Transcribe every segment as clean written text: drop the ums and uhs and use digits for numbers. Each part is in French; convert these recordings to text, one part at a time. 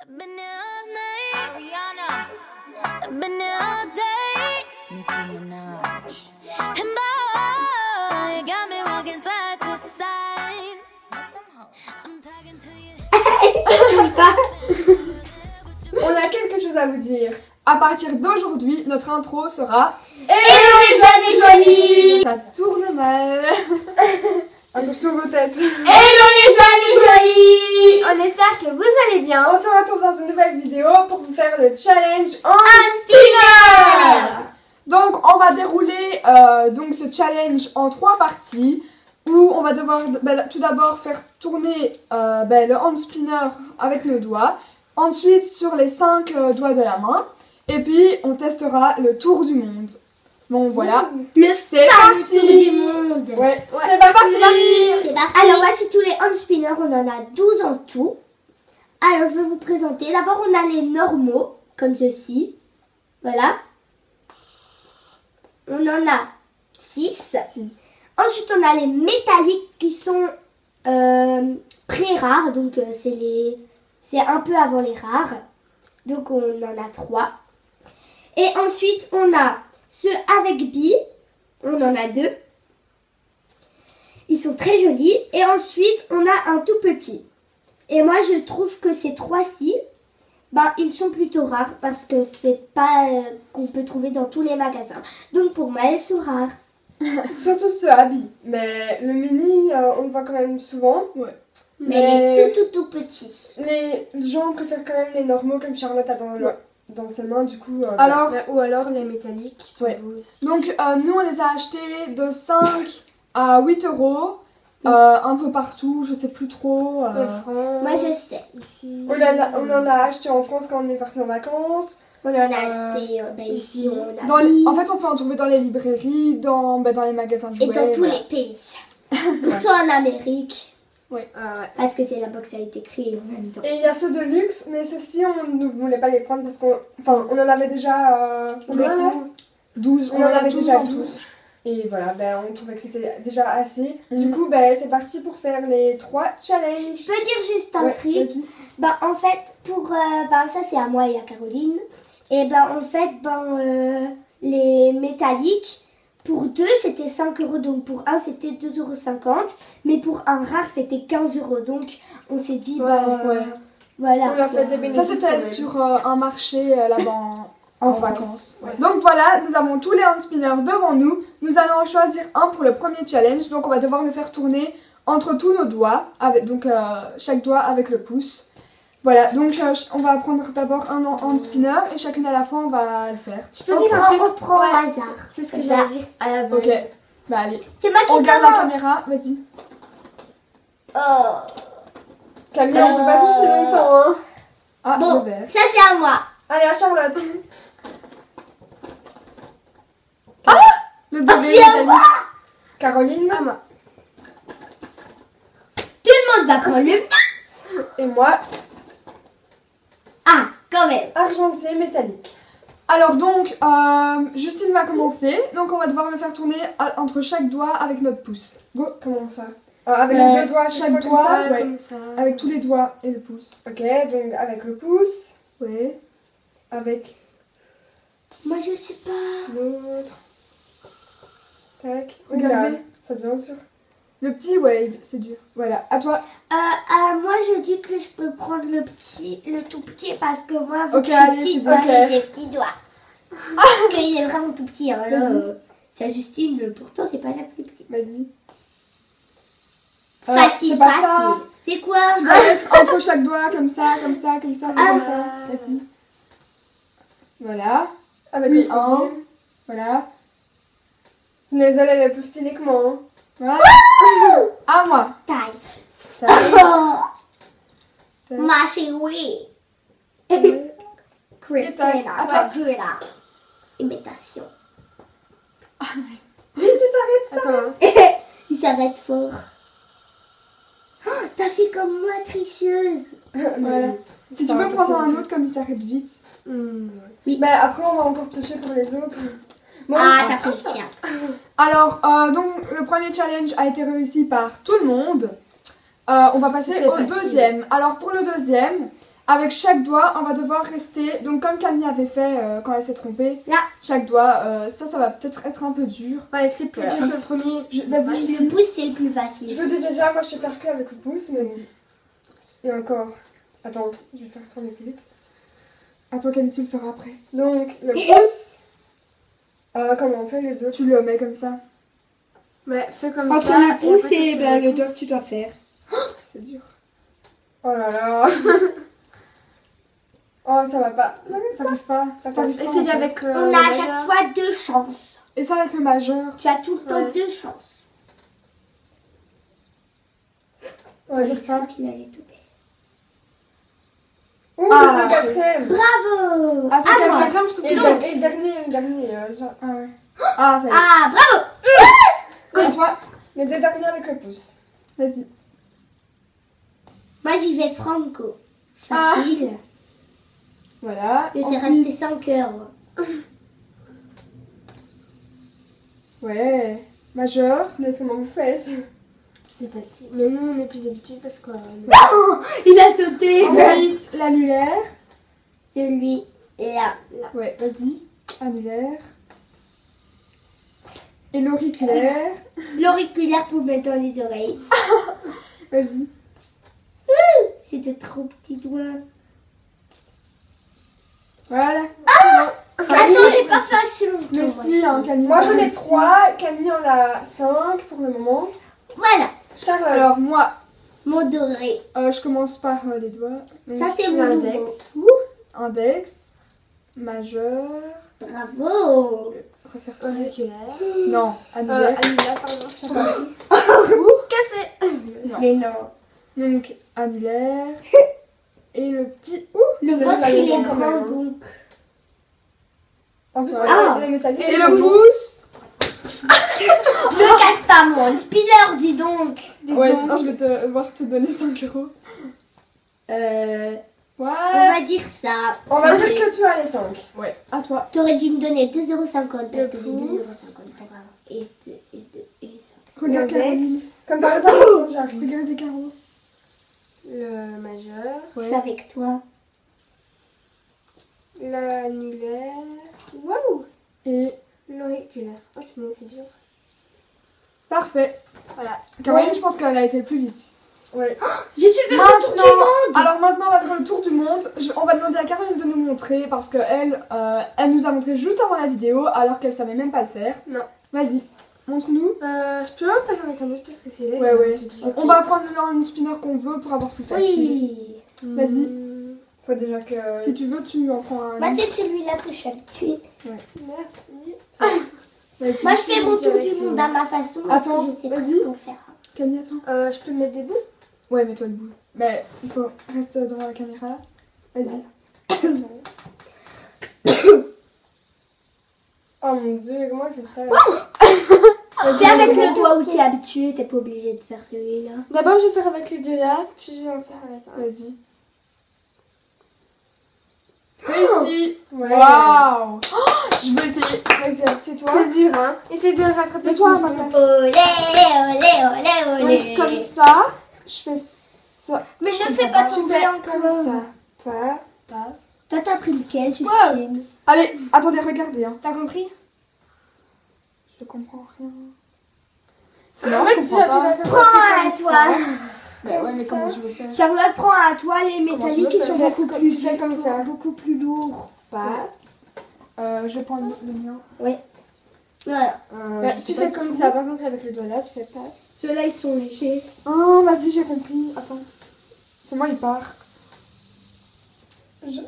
I've been here all night. Ariana. I've been here all day. Nicki Minaj. And boy, you got me walking side to side. I'm talking to you. On a quelque chose à vous dire. À partir d'aujourd'hui, notre intro sera Hello les jeunes et jolies. Ça tourne mal. Attention vos têtes. Hello les jeunes et jolies. On espère que vous allez bien. On se retrouve dans une nouvelle vidéo pour vous faire le challenge en spinner. Donc on va dérouler donc ce challenge en 3 parties où on va devoir tout d'abord faire tourner le hand spinner avec nos doigts, ensuite sur les 5 doigts de la main et puis on testera le tour du monde. Bon voilà, C'est parti du monde. Ouais, c'est parti. Alors voici tous les hand spinners, on en a 12 en tout. Alors je vais vous présenter. D'abord on a les normaux, comme ceci. Voilà. On en a 6. Ensuite on a les métalliques qui sont très rares. Donc c'est un peu avant les rares. Donc on en a 3. Et ensuite on a ceux avec billes, on en a 2. Ils sont très jolis. Et ensuite, on a un tout petit. Et moi, je trouve que ces 3-ci, ils sont plutôt rares parce que c'est pas qu'on peut trouver dans tous les magasins. Donc pour moi, ils sont rares. Surtout ceux à billes. Mais le mini, on le voit quand même souvent. Ouais. Mais il est tout petit. Les gens préfèrent quand même les normaux comme Charlotte a dans ses mains du coup. Ou alors les métalliques qui sont beaux aussi. Donc nous on les a achetés de 5 à 8 euros. Un peu partout, je sais plus trop. Moi je sais. Ici. On en a acheté en France quand on est parti en vacances. On en a acheté ici. En fait on peut en trouver dans les librairies, dans les magasins de jouets. Et dans tous les pays. Surtout en Amérique. Oui. Parce que c'est là-bas que ça a été créé en même temps. Et il y a ceux de luxe, mais ceux-ci on ne voulait pas les prendre parce qu'on on en avait déjà 12. On en avait déjà 12. Et voilà, on trouvait que c'était déjà assez. Du coup, c'est parti pour faire les 3 challenges. Je peux dire juste un truc. En fait, pour ça c'est à moi et à Caroline. Et en fait, les métalliques, pour 2 c'était 5 euros, donc pour 1 c'était 2,50 €. Mais pour un rare c'était 15 €. Donc on s'est dit, voilà. On a fait des bénéfices. Ça c'était sur un marché là-bas en vacances. Ouais. Donc voilà, nous avons tous les hand spinners devant nous. Nous allons en choisir un pour le premier challenge. Donc on va devoir le faire tourner entre tous nos doigts. Chaque doigt avec le pouce. Voilà, donc on va prendre d'abord un hand spinner et chacune à la fois on va le faire. Je peux dire un truc, on prend au hasard. C'est ce que j'allais dire à la base. Ok, allez. C'est moi qui on regarde la commence. caméra, vas-y. Camille, on peut pas toucher longtemps, hein. Ah, bon, le vert. Ça c'est à moi. Allez, à Charlotte. Le bébé c'est à moi. Caroline. Tout le monde va prendre le mien. Et moi. Quand même. Argentier métallique. Alors donc, Justine va commencer. Donc on va devoir le faire tourner entre chaque doigt avec notre pouce. Go, comment ça avec les 2 doigts, chaque doigt. Comme ça. Avec tous les doigts et le pouce. Ok, donc avec le pouce. Oui. Avec Moi je sais pas. l'autre. Tac. Regardez, ça devient sûr. Le petit wave, c'est dur. Voilà, à toi. Moi je dis que je peux prendre le tout petit parce que moi Ok, je allez, suis c'est bon. avec des petits doigts. Parce qu'il est vraiment tout petit. Hein, c'est Justine, pourtant c'est pas la plus petite. Vas-y. Facile, c'est pas facile. ça. C'est quoi? Tu dois mettre entre chaque doigt, comme ça, comme ça, comme ça, comme ça. Vas-y. Voilà. Avec le un. Voilà. Mais elle est la plus stylée que moi. Hein. Voilà. À moi. Taille. Ça. Ma chérie. Christina. À toi. Julia. Imitation. Vite, tu s'arrêtes. Il s'arrête fort. Oh, t'as fait comme moi, tricheuse. Voilà. Si tu veux prendre un autre comme il s'arrête vite. Oui. Mais après on va encore piocher pour les autres. Bon, T'as pris le tien. alors, donc le premier challenge a été réussi par tout le monde. On va passer au deuxième. Alors pour le deuxième, avec chaque doigt, on va devoir rester. Donc, comme Camille avait fait quand elle s'est trompée, Là. chaque doigt, ça va peut-être être un peu dur. Ouais, c'est plus Voilà. dur que le premier. Vas-y, Le Justine. pouce, c'est le plus facile. Je veux déjà, moi je sais faire que avec le pouce, mais Vas-y. et encore. Attends, je vais faire tourner plus vite. Attends, Camille, tu le feras après. Donc, le pouce. Comment on fait les autres? Tu le mets comme ça. Ouais, fais comme Entre ça. le pouce après, et tu ben, fais le doigt que tu dois faire. C'est dur. Oh là là. Oh, ça va pas. T'arrives pas. T'arrives pas. Essaye en fait. avec. On a à chaque fois 2 chances. Et ça avec le majeur. Tu as tout le temps Ouais. 2 chances. Ouais, j'arrive pas. Qu'il allait tomber. Ouh, Ah, le quatrième. Bravo. Ah, Ah, moi. quatrième, je te Et coupe. le dernier. Genre. Ah ouais. Ah, ça y est. Ah, bravo. Et toi, Les deux derniers avec le pouce. vas-y. Moi, j'y vais franco. Ah. Facile. Voilà. Mais c'est Ensuite- resté 5 heures. Ouais. Majeur. Mais comment vous faites? C'est facile. Mais nous, on est plus habitués parce que. Il a sauté. Ensuite, l'annulaire. Celui-là. Ouais, vas-y. Annulaire. Et l'auriculaire. L'auriculaire pour mettre dans les oreilles. Vas-y. C'est de trop petits doigts. Voilà. Attends, j'ai pas fait assez longtemps. Mais si, hein, Camille. Moi, j'en ai aussi. 3. Camille en a 5 pour le moment. Voilà. Charlotte. Alors, moi, Mon doré. je commence par les doigts. Donc, Ça, c'est mon l'index. nouveau. index, majeur, Bravo. refaire tourner. Auriculaire. Non, annulaire. Anila, pardon. Cassé. Mais non. Donc, annulaire. Et le petit. Le vais ventre, aller il est quand grand, même, hein. donc. En plus, Ah. les métalliques. Et le pouce. Ne casse pas mon spinner, dis donc. Ouais, sinon je vais te voir te donner 5 euros. On Ouais. va dire ça. On va dire que tu as les 5. Ouais, à toi. T'aurais dû me donner 2,50€ parce Le que c'est pouce. 2,50€ pour avoir. Et 5. Regarde Caroline. Comme par exemple, quand j'arrive. Regarde les carreaux. Le majeur. Je suis avec toi. L'annulaire. Waouh. Et L'auriculaire. Oh putain, c'est dur. parfait. Voilà. Caroline, je pense qu'elle a été le plus vite. Ouais. Je suis fait le tour du monde. Alors maintenant, on va faire le tour du monde. On va demander à Caroline de nous montrer parce qu'elle elle nous a montré juste avant la vidéo alors qu'elle savait même pas le faire. Non. Vas-y, montre-nous. Je peux même pas faire avec un autre parce que c'est Ouais, ouais. Ok. On va prendre une spinner qu'on veut pour avoir plus facile. Oui. Vas-y. Faut déjà que. Si tu veux, tu en prends un. Bah, c'est celui-là que je suis habituée. Merci. Vas-y. Moi, je fais mon tour du direction. monde à ma façon. Parce Attends, que je sais pas vas-y. ce qu'on faire. Camille, attends. Je peux me mettre debout? Ouais, mets-toi debout. Mais il faut rester devant la caméra. Vas-y. Oh mon dieu, comment elle fait ça? C'est avec le doigt où t'es habitué, t'es pas obligé de faire celui-là. D'abord, je vais faire avec les deux là, puis je vais en faire avec un. Vas-y. Réussi. Ouais. Waouh. Je veux essayer. Vas-y, assieds-toi. C'est dur, hein? Essaye de le rattraper. Mets-toi à ma place. Olé, olé, olé, olé. Donc, comme ça, je fais ça. Mais Je ne fais comprends pas pas. tomber Tu fais encore. comme ça. Pas. Toi, t'as pris lequel, Justine? Allez, attendez, regardez. Hein. T'as compris? Je comprends rien. En fait, tu vas faire Prends à toi. Mais ouais, mais ça. comment tu veux faire? Charlotte, prends à toi les Comment métalliques tu qui veux sont faire? beaucoup Tu plus fais comme ça. beaucoup plus lourds. Pas. Je vais prendre le mien. Voilà. Bah, tu fais comme ça, par contre, avec le doigt là, tu fais pas. Ceux-là, ils sont légers. Oh, vas-y, j'ai compris. Attends. C'est moi, il part.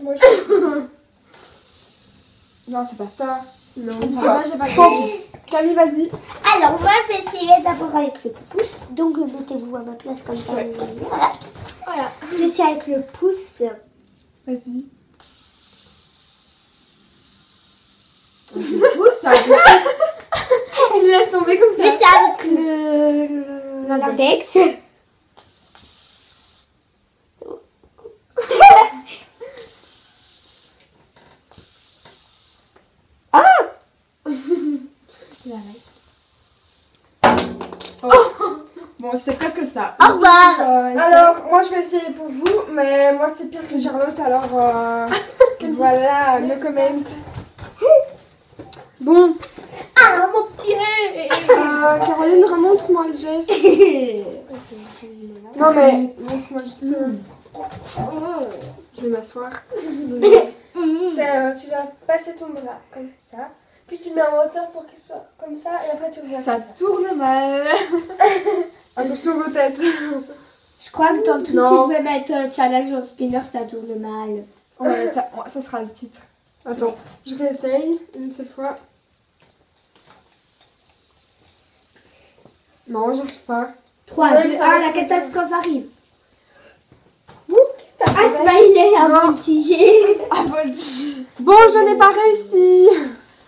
Moi, je. Non, c'est pas ça. Non, Je c'est sais pas. vrai, j'ai pas Prends. compris. Camille, vas-y. Alors, moi, je vais essayer d'abord avec le pouce. Donc, mettez-vous à ma place comme ça. Ouais. Voilà. Je vais essayer avec le pouce. Vas-y. Du coup, ça. Tu le laisses tomber comme Mais ça. c'est avec l'index. Bon, c'était presque ça. Au revoir. Alors, moi je vais essayer pour vous, mais moi c'est pire que Charlotte, alors voilà, no comment. Bon, Ah, mon pied. Caroline, remontre-moi le geste. Non mais, montre-moi juste. Je vais m'asseoir. Tu vas passer ton bras comme ça, puis tu mets en hauteur pour qu'il soit comme ça, et après tu reviens. Ça tourne mal. Attention vos têtes. Je crois que dans tout, Non. tu devrais mettre challenge en spinner, ça tourne mal. Ouais, ça sera le titre. Attends, je réessaye une seule fois. Non, j'arrive pas. 3, Ouais, 2, ça 1, va la être catastrophe arrive. Qu'est-ce que t'as Ah, fait? Smiley a Non. voltigé. Ah, voltige. Bon, je n'ai pas réussi.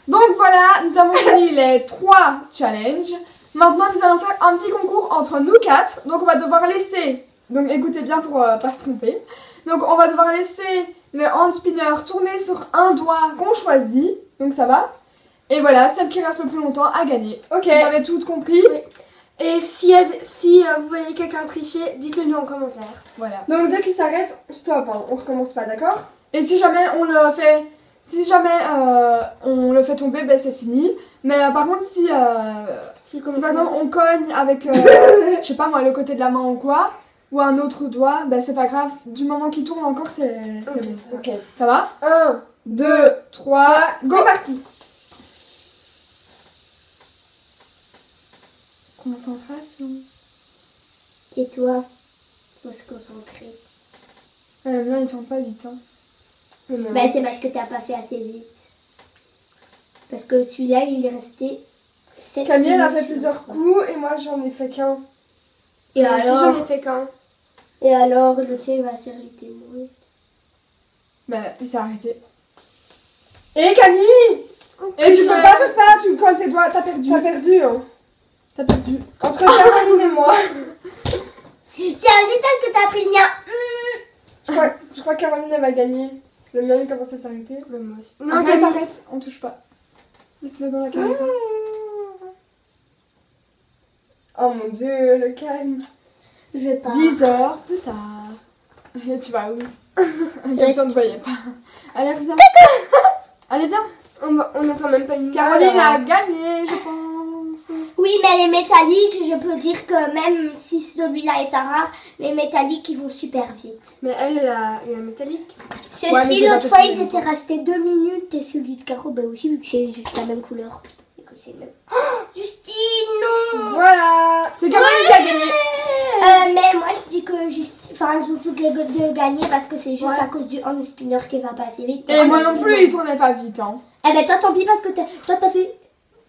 Donc voilà, nous avons fini les 3 challenges. Maintenant, nous allons faire un petit concours entre nous 4. Donc on va devoir laisser, donc écoutez bien pour pas se tromper. Donc on va devoir laisser le hand spinner tourner sur un doigt qu'on choisit. Donc ça va. Et voilà, celle qui reste le plus longtemps a gagné. Ok. Vous avez tout compris? Et si vous voyez quelqu'un tricher, dites-le nous en commentaire. Voilà. Donc dès qu'il s'arrête, stop, hein, on recommence pas, d'accord? Et si jamais on le fait, tomber, ben c'est fini. Mais par contre, si par exemple on cogne avec, je sais pas moi, le côté de la main ou quoi, ou un autre doigt, ben c'est pas grave. Du moment qu'il tourne encore, c'est bon. Ok. Ça va? 1, 2, 3, go! c'est parti. Concentration. Et toi, faut se concentrer. Le mien il tourne pas vite. Hein. Bah, c'est parce que t'as pas fait assez vite. Parce que celui-là, il est resté 7 Camille elle a minutes. fait plusieurs coups et moi j'en ai fait qu'un. Et Moi aussi, j'en alors, ai fait qu'un. le tien, il va s'arrêter. Oui. Ben il s'est arrêté. Et Camille! Et tu peux pas faire ça, tu colles tes doigts, t'as perdu. T'as perdu, hein. T'as perdu. Entre Caroline et moi. C'est juste parce que t'as pris le mien. Je crois que Caroline elle va gagner. Le mien il commence à s'arrêter. Moi aussi. Non, Arrête, Camille. arrête, on touche pas. Laisse-le dans la caméra. Oh mon dieu, le calme. Je vais pas. 10 heures plus tard. Et tu vas où? Comme ça on ne voyait pas. Allez, reviens. Allez, viens. On n'entend même pas une Caroline alors. a gagné, je pense. Oui, mais les métalliques, je peux dire que même si celui-là est un rare, les métalliques, ils vont super vite. Mais elle a eu un métallique. Ceci, Ouais, mais j'ai pas l'autre fait fois, plus ils étaient restés 2 minutes et celui de Caro, bah aussi, vu que c'est juste la même couleur. Et que c'est le même. Oh, Justine, non! Voilà. C'est Caroline qui a gagné. Mais moi, je dis que enfin, elles ont toutes les deux gagné parce que c'est juste Ouais. à cause du hand spinner qui va passer vite. Et moi non plus, il tournait pas vite. Hein. Eh ben, toi, tant pis parce que toi, t'as fait.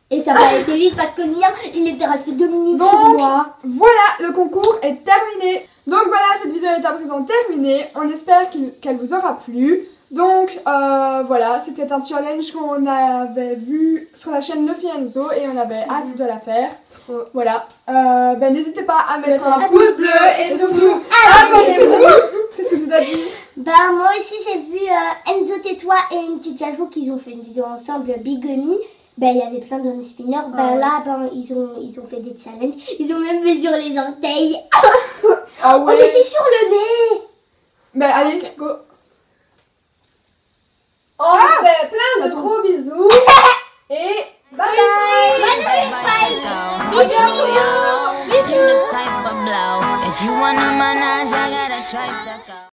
Et ça va été vite parce que le mien, il était resté 2 minutes sur Donc, moi. voilà, le concours est terminé. Donc voilà, cette vidéo est à présent terminée. On espère qu'elle vous aura plu. Donc voilà, c'était un challenge qu'on avait vu sur la chaîne Le Fienzo et on avait hâte de la faire. Voilà, ben n'hésitez pas à mettre un pouce bleu et surtout abonnez-vous. Qu'est-ce que tu as dit? Bah, moi aussi, j'ai vu Enzo Tétois et une petite Jajou qui ont fait une vidéo ensemble, Bigamy. Ben, il y avait plein de spinners. Ben, ouais. là, ben, ils ont fait des challenges. Ils ont même fait sur les orteils. Ah Oh, mais c'est sur le nez. Ben allez, go. On vous fait plein de gros bisous. Et bye bye. You the type of blow. If you wanna manage, I gotta try sucker.